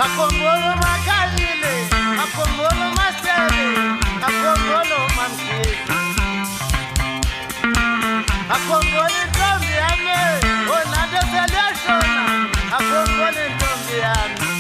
Makombolo makalile, makombolo masele, makombolo mamkile. Makombolo ntombi yami, onade seliyashona, makombolo ntombi yami.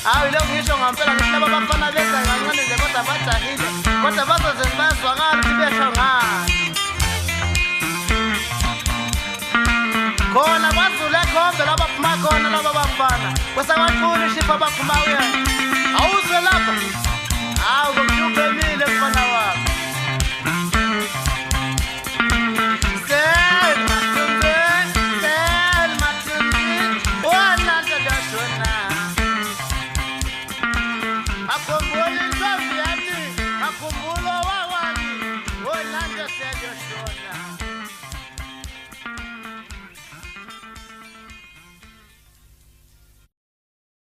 Hayi lo ngisho ngempela ngihlaba abafana beza kancane nje kodwa bajahile kodwa bazozenza bayazwakala ukuthi besho ngani khona bazule khombe labaphuma khona laba bafana kwesakwathula ishipha abaphuma kuye awuzwe lapha hawu ngokuhluphe